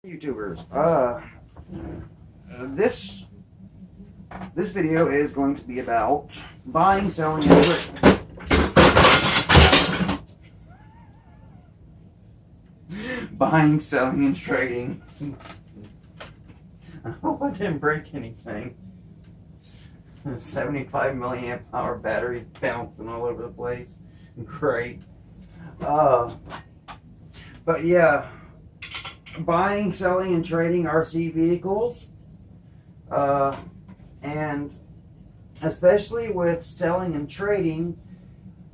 YouTubers, this video is going to be about buying, selling, and trading. Buying, selling, and trading. I hope I didn't break anything. 75 milliamp hour batteries bouncing all over the place. Great. But yeah. Buying, selling, and trading RC vehicles, and especially with selling and trading,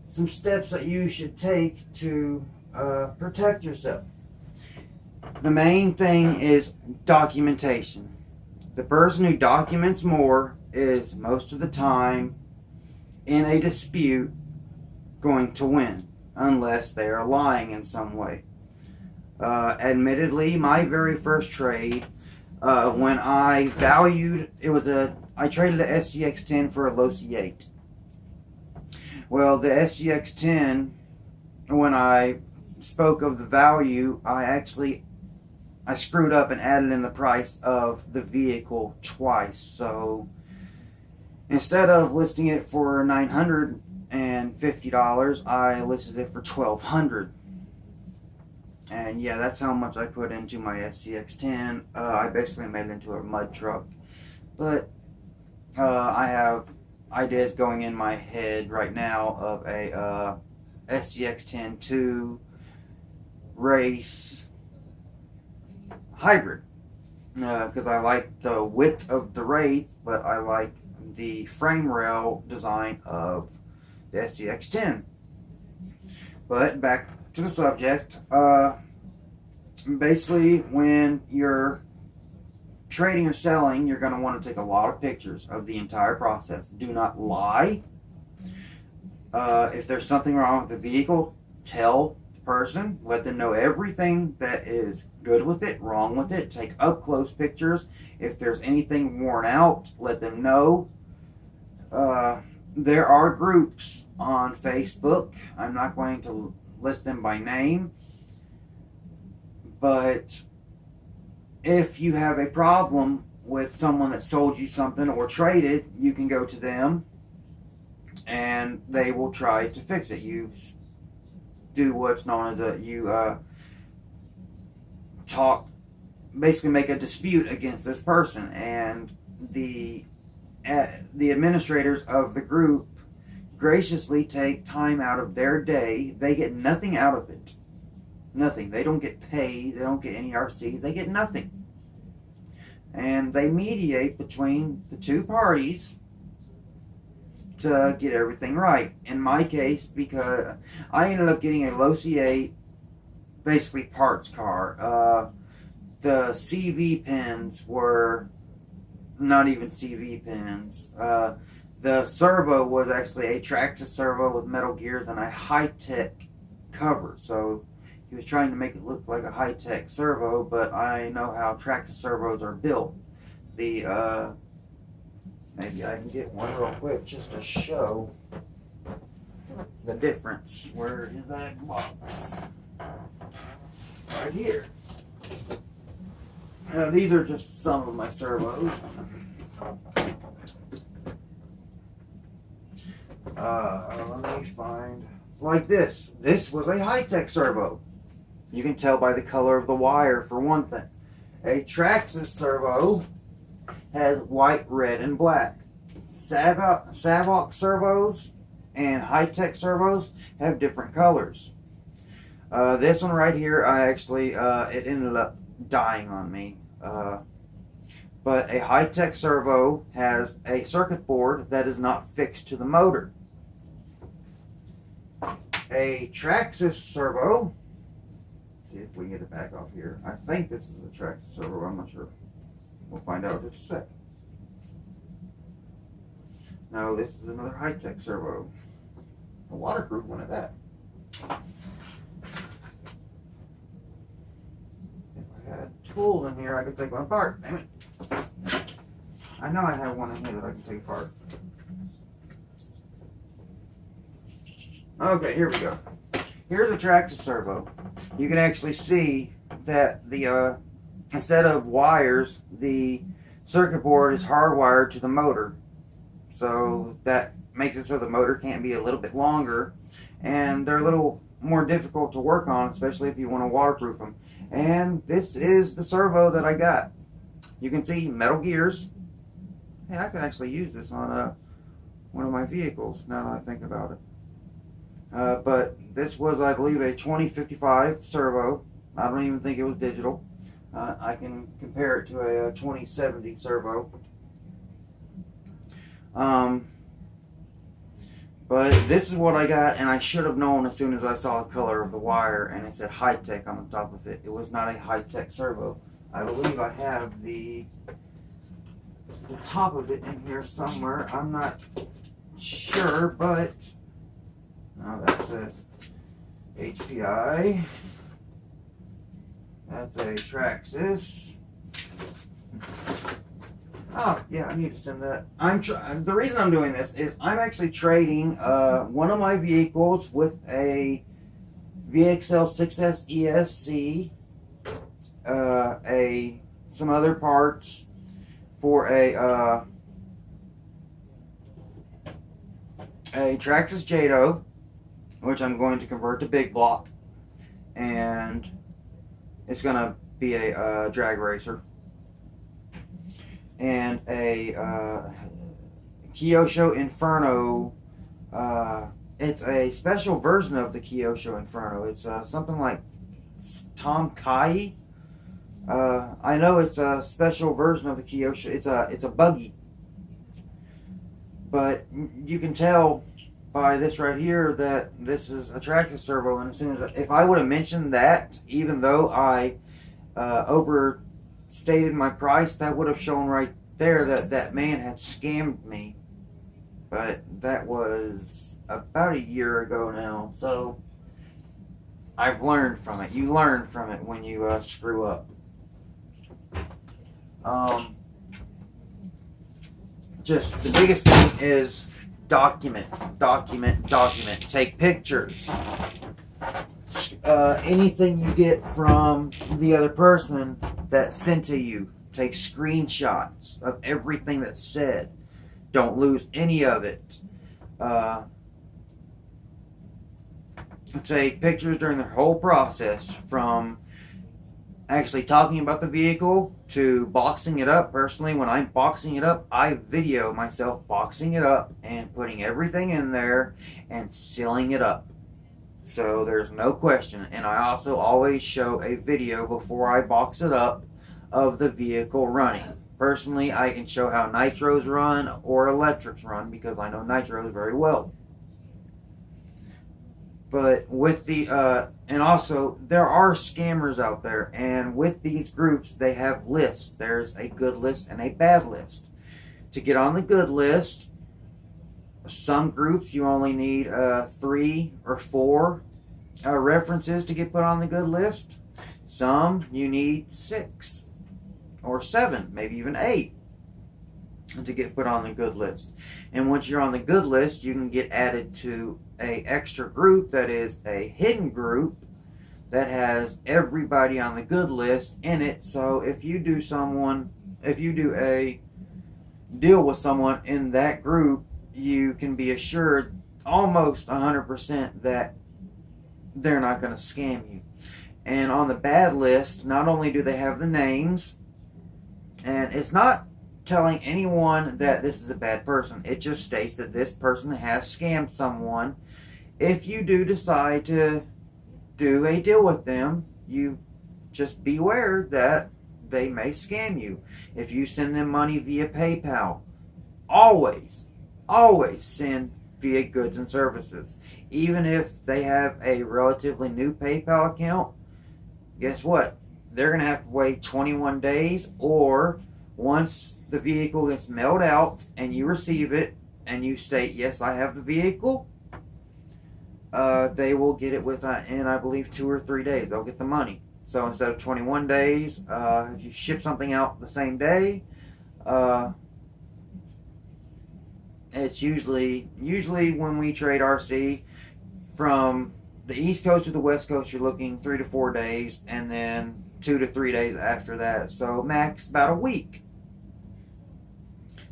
some steps that you should take to protect yourself. The main thing is documentation. The person who documents more is most of the time in a dispute going to win, unless they are lying in some way. Admittedly, my very first trade, when I valued, I traded a SCX-10 for a low C8. Well, the SCX-10, when I spoke of the value, I screwed up and added in the price of the vehicle twice. So instead of listing it for $950, I listed it for $1,200. And yeah, that's how much I put into my SCX-10. I basically made it into a mud truck. But I have ideas going in my head right now of a SCX-10 2 race hybrid. Because I like the width of the Wraith, but I like the frame rail design of the SCX-10. But back to the subject. Basically, when you're trading or selling, you're going to want to take a lot of pictures of the entire process. Do not lie. If there's something wrong with the vehicle, tell the person. Let them know everything that is good with it, wrong with it. Take up close pictures. If there's anything worn out, let them know. There are groups on Facebook. I'm not going to list them by name, but if you have a problem with someone that sold you something or traded, you can go to them and they will try to fix it. You do what's known as basically make a dispute against this person, and the administrators of the group graciously take time out of their day. They get nothing out of it. Nothing. They don't get paid. They don't get any RCs. They get nothing. And they mediate between the two parties to get everything right. In my case, because I ended up getting a low C8, basically parts car. The CV pins were not even CV pins. The servo was actually a Traxxas servo with metal gears and a high-tech cover. So he was trying to make it look like a high-tech servo, but I know how Traxxas servos are built. Maybe I can get one real quick just to show the difference. Where is that box? Right here. These are just some of my servos. Let me find, like this. This was a high-tech servo. You can tell by the color of the wire, for one thing. A Traxxas servo has white, red, and black. Servos servos and high-tech servos have different colors. This one right here, it ended up dying on me. But a high-tech servo has a circuit board that is not fixed to the motor. A Traxxas servo, see if we can get it back off here. I think this is a Traxxas servo, I'm not sure. We'll find out in just a sec. No, this is another high-tech servo. A waterproof one at that. If I had tools in here, I could take one apart. Damn it. I know I have one in here that I can take apart. Okay, here we go. Here's a Traxxas servo. You can actually see that the instead of wires, the circuit board is hardwired to the motor. So that makes it so the motor can't be a little bit longer, and they're a little more difficult to work on, especially if you want to waterproof them. And this is the servo that I got. You can see metal gears. Hey, I could actually use this on one of my vehicles now that I think about it. But this was, I believe, a 2055 servo. I don't even think it was digital. I can compare it to a 2070 servo. But this is what I got, and I should have known as soon as I saw the color of the wire, and it said high-tech on the top of it. It was not a high-tech servo. I believe I have the top of it in here somewhere. I'm not sure, but no, that's a HPI. That's a Traxxas. Oh, yeah, I need to send that. The reason I'm doing this is I'm actually trading one of my vehicles with a VXL 6S ESC, some other parts for a Traxxas Jado, which I'm going to convert to big block, and it's going to be a drag racer. And a Kyosho Inferno. It's a special version of the Kyosho Inferno. It's something like Tom Kai. I know it's a special version of the Kyosho. It's a buggy, but you can tell by this right here that this is a Traxxas servo. And as soon as if I would have mentioned that, even though I overstated my price, that would have shown right there that man had scammed me. But that was about a year ago now, so I've learned from it. You learn from it when you screw up. Just the biggest thing is document. Take pictures. Anything you get from the other person that's sent to you, take screenshots of everything that's said. Don't lose any of it. Take pictures during the whole process, from actually talking about the vehicle to boxing it up. Personally, when I'm boxing it up, I video myself boxing it up and putting everything in there and sealing it up. So there's no question. And I also always show a video before I box it up of the vehicle running. Personally, I can show how nitros run or electrics run because I know nitros very well. But with the, and also there are scammers out there, and with these groups, they have lists. There's a good list and a bad list. To get on the good list, some groups you only need 3 or 4 references to get put on the good list. Some you need 6 or 7, maybe even 8 to get put on the good list. And once you're on the good list, you can get added to a extra group that is a hidden group that has everybody on the good list in it. So if you do a deal with someone in that group, you can be assured almost 100% that they're not going to scam you. And on the bad list, not only do they have the names, and it's not telling anyone that this is a bad person. It just states that this person has scammed someone. If you do decide to do a deal with them, you just beware that they may scam you. If you send them money via PayPal, always send via goods and services. Even if they have a relatively new PayPal account, guess what? They're going to have to wait 21 days, or once the vehicle gets mailed out and you receive it and you state, yes, I have the vehicle, they will get it in, I believe, 2 or 3 days. They'll get the money. So instead of 21 days, if you ship something out the same day, it's usually when we trade RC from the East Coast to the West Coast, you're looking 3 to 4 days, and then 2 to 3 days after that. So max about a week.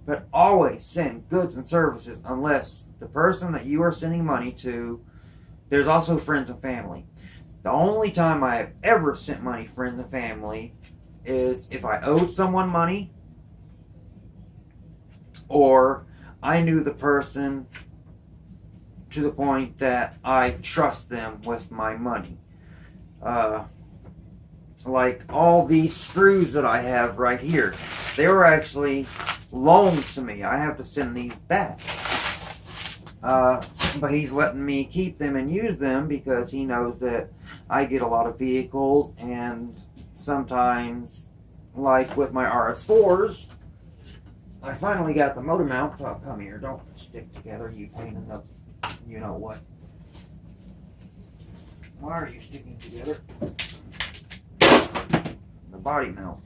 But always send goods and services unless the person that you are sending money to, there's also friends and family. The only time I have ever sent money to friends and family is if I owed someone money or I knew the person to the point that I trust them with my money. Like all these screws that I have right here, they were actually loaned to me. I have to send these back. But he's letting me keep them and use them because he knows that I get a lot of vehicles, and sometimes, like with my RS4s, I finally got the motor mounts. Oh, come here, don't stick together, you pain in the you know what. Why are you sticking together? The body mount.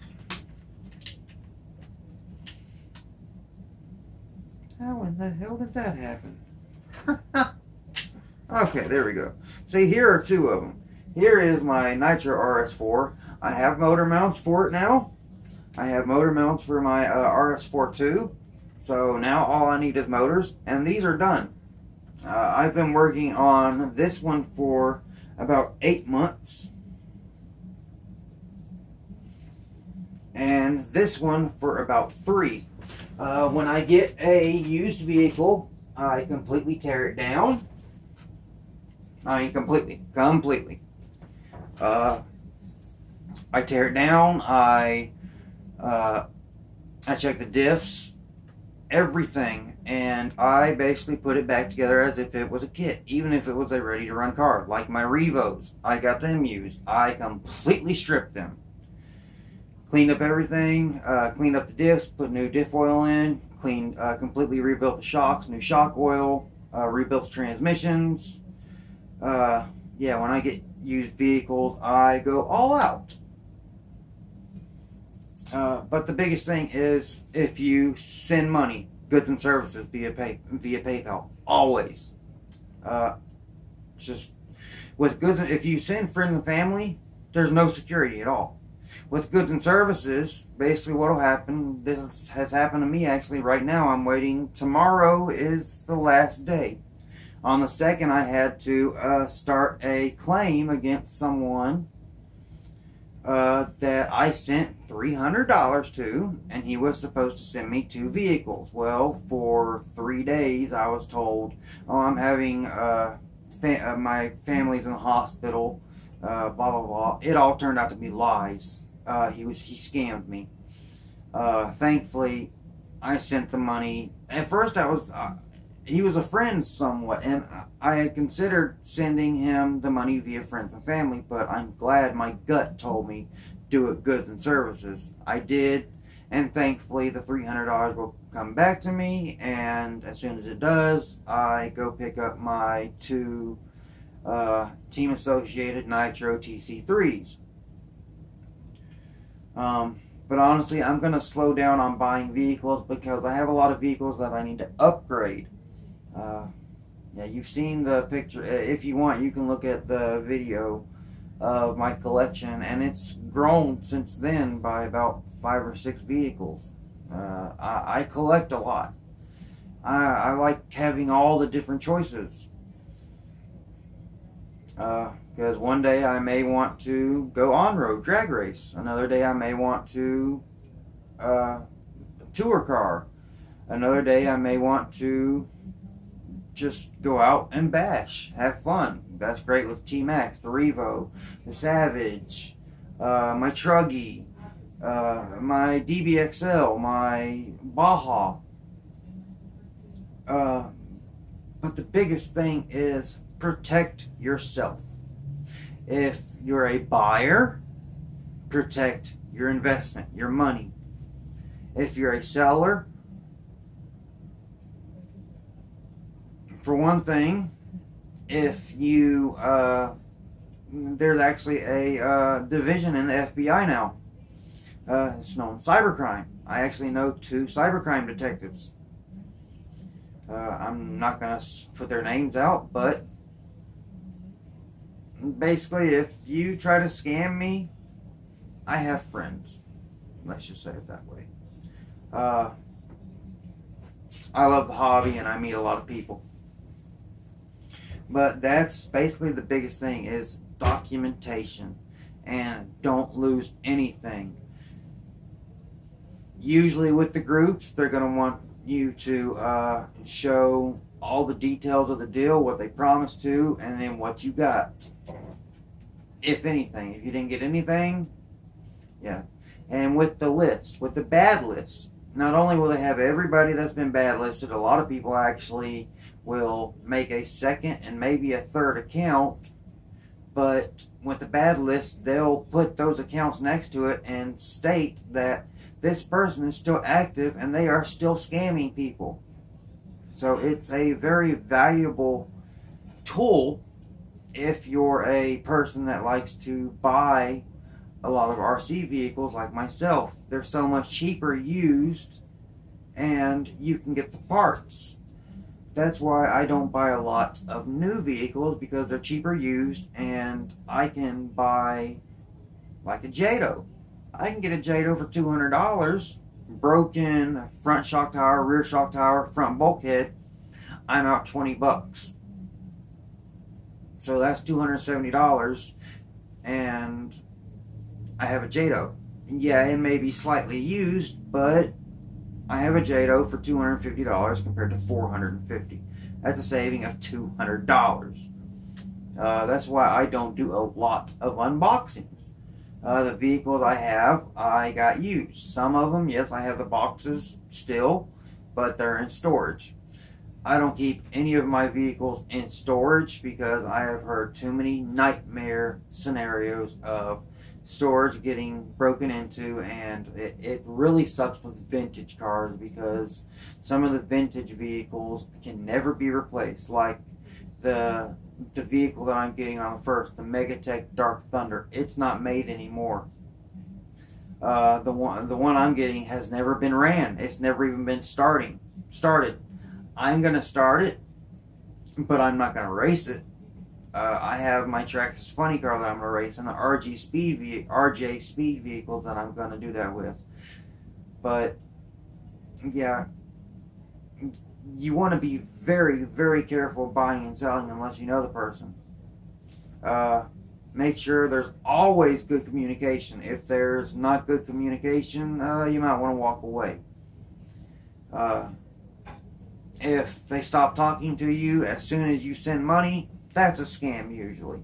How in the hell did that happen? Okay, there we go. See, here are two of them. Here is my Nitro RS4. I have motor mounts for it now. I have motor mounts for my RS4 too. So now all I need is motors, and these are done. I've been working on this one for about 8 months. And this one for about 3. When I get a used vehicle, I completely tear it down. I mean, completely. I tear it down. I check the diffs, everything, and I basically put it back together as if it was a kit, even if it was a ready-to-run car. Like my Revos, I got them used. I completely stripped them. Cleaned up everything, cleaned up the diffs, put new diff oil in, completely rebuilt the shocks, new shock oil, rebuilt the transmissions. Yeah, when I get used vehicles, I go all out. But the biggest thing is if you send money, goods and services via PayPal, always. Just with goods, if you send friends and family, there's no security at all. With goods and services, basically what will happen, this has happened to me actually right now. I'm waiting. Tomorrow is the last day. On the 2nd, I had to start a claim against someone that I sent $300 to, and he was supposed to send me 2 vehicles. Well, for 3 days, I was told, oh, I'm having my family's in the hospital, blah, blah, blah. It all turned out to be lies. He scammed me. Thankfully, I sent the money. At first, he was a friend somewhat, and I had considered sending him the money via friends and family, but I'm glad my gut told me do it goods and services. I did, and thankfully the $300 will come back to me, and as soon as it does, I go pick up my 2 Team Associated Nitro TC3s. But honestly, I'm going to slow down on buying vehicles because I have a lot of vehicles that I need to upgrade. Yeah, you've seen the picture. If you want, you can look at the video of my collection, and it's grown since then by about 5 or 6 vehicles. I collect a lot. I like having all the different choices. Because one day I may want to go on-road drag race. Another day I may want to tour car. Another day I may want to just go out and bash, have fun. That's great with T-Max, the Revo, the Savage, my Truggy, my DBXL, my Baja. But the biggest thing is protect yourself. If you're a buyer, protect your investment, your money. If you're a seller, for one thing, if you, there's actually a division in the FBI now. It's known cybercrime. I actually know 2 cybercrime detectives. I'm not going to put their names out, but basically, if you try to scam me, I have friends. Let's just say it that way. Uh, I love the hobby and I meet a lot of people. But that's basically the biggest thing is documentation. And don't lose anything. Usually with the groups, they're going to want you to show all the details of the deal, what they promised to, and then what you got. If anything. If you didn't get anything, yeah. And with the list, with the bad list, not only will they have everybody that's been bad listed, a lot of people actually will make a second and maybe a third account, but with the bad list, they'll put those accounts next to it and state that this person is still active and they are still scamming people. So it's a very valuable tool if you're a person that likes to buy a lot of RC vehicles like myself. They're so much cheaper used and you can get the parts. That's why I don't buy a lot of new vehicles, because they're cheaper used and I can buy like a Jado. I can get a Jado for $200, broken front shock tower, rear shock tower, front bulkhead. I'm out $20. So that's $270 and I have a Jado. Yeah, it may be slightly used, but I have a Jado for $250 compared to $450. That's a saving of $200. That's why I don't do a lot of unboxings. The vehicles I have, I got used. Some of them, yes, I have the boxes still, but they're in storage. I don't keep any of my vehicles in storage because I have heard too many nightmare scenarios of storage getting broken into, and it really sucks with vintage cars because some of the vintage vehicles can never be replaced, like the vehicle that I'm getting on the first, the Megatech Dark Thunder. It's not made anymore. The one I'm getting has never been ran. It's never even been started. I'm gonna start it, but I'm not gonna race it. I have my Traxxas Funny car that I'm going to race and the RJ Speed vehicles that I'm going to do that with. But, yeah, you want to be very, very careful buying and selling unless you know the person. Make sure there's always good communication. If there's not good communication, you might want to walk away. If they stop talking to you as soon as you send money, that's a scam usually.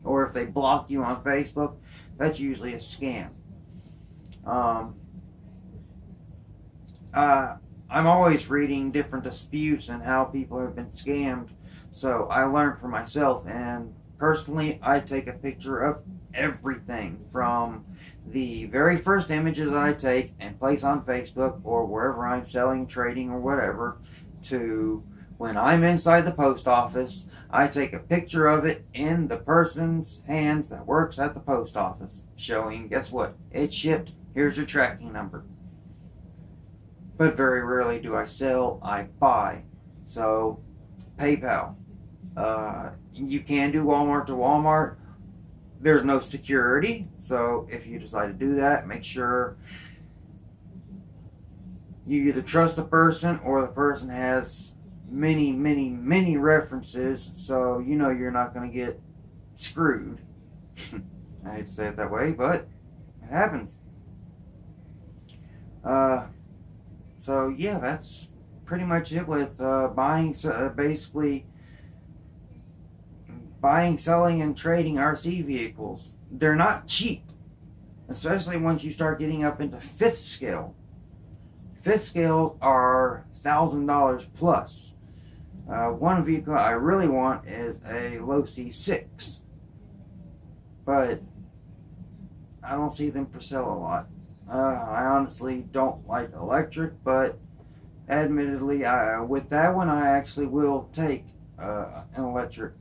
Or if they block you on Facebook, that's usually a scam. I'm always reading different disputes and how people have been scammed. So I learned for myself, and personally I take a picture of everything from the very first images that I take and place on Facebook or wherever I'm selling, trading, or whatever, to when I'm inside the post office. I take a picture of it in the person's hands that works at the post office, showing, guess what, it's shipped, here's your tracking number. But very rarely do I sell, I buy. So, PayPal. You can do Walmart to Walmart. There's no security, so if you decide to do that, make sure you either trust the person or the person has many references, so you know you're not going to get screwed. I hate to say it that way, but it happens. So yeah, that's pretty much it with basically buying, selling, and trading RC vehicles. They're not cheap, especially once you start getting up into fifth scale. Fifth scales are $1,000 plus. One vehicle I really want is a low C6, but I don't see them for sale a lot. I honestly don't like electric, but admittedly, with that one I actually will take an electric,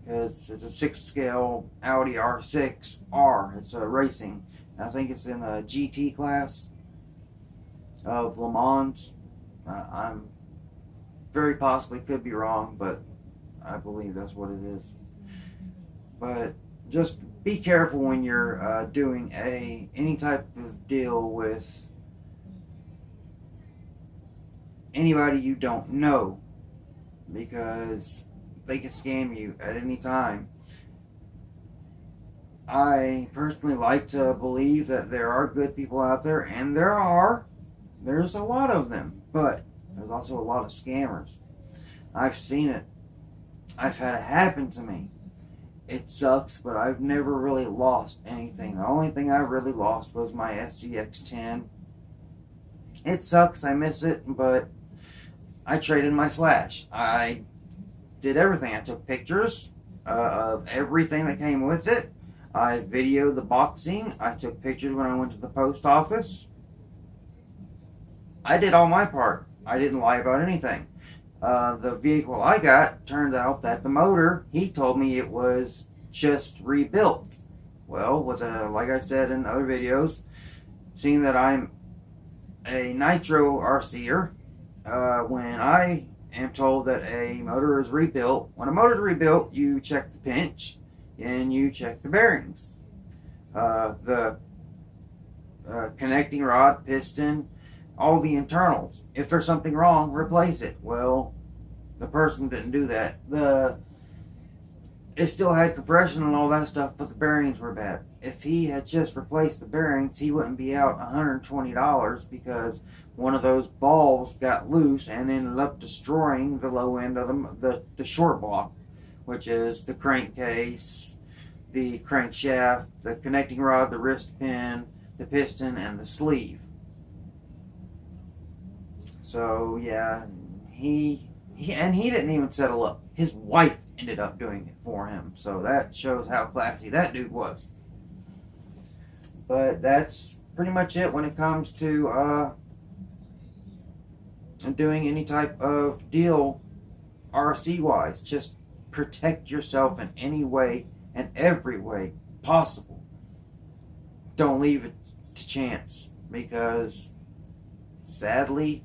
because it's a 6th scale Audi R6R. It's a racing. I think it's in the GT class of Le Mans. I'm very possibly could be wrong, but I believe that's what it is. But just be careful when you're doing any type of deal with anybody you don't know, because they can scam you at any time. I personally like to believe that there are good people out there, and there's a lot of them, but there's also a lot of scammers. I've seen it. I've had it happen to me. It sucks, but I've never really lost anything. The only thing I really lost was my SCX10. It sucks, I miss it, but I traded my Slash. I did everything. I took pictures of everything that came with it. I videoed the boxing. I took pictures when I went to the post office. I did all my part. I didn't lie about anything. The vehicle I got, turned out that the motor, he told me it was just rebuilt. Well, like I said in other videos, seeing that I'm a nitro RCer, when I am told that a motor is rebuilt, when a motor is rebuilt, you check the pinch and you check the bearings. The connecting rod, piston, all the internals. If there's something wrong, replace it. Well, the person didn't do that. It still had compression and all that stuff, but the bearings were bad. If he had just replaced the bearings, he wouldn't be out $120 because one of those balls got loose and ended up destroying the low end of the short block, which is the crankcase, the crankshaft, the connecting rod, the wrist pin, the piston, and the sleeve. So yeah, he didn't even settle up. His wife ended up doing it for him. So that shows how classy that dude was. But that's pretty much it when it comes to doing any type of deal RC wise. Just protect yourself in any way and every way possible. Don't leave it to chance, because sadly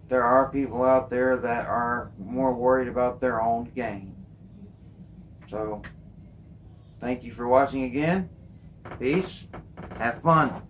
there are people out there that are more worried about their own gain. So, thank you for watching again. Peace. Have fun.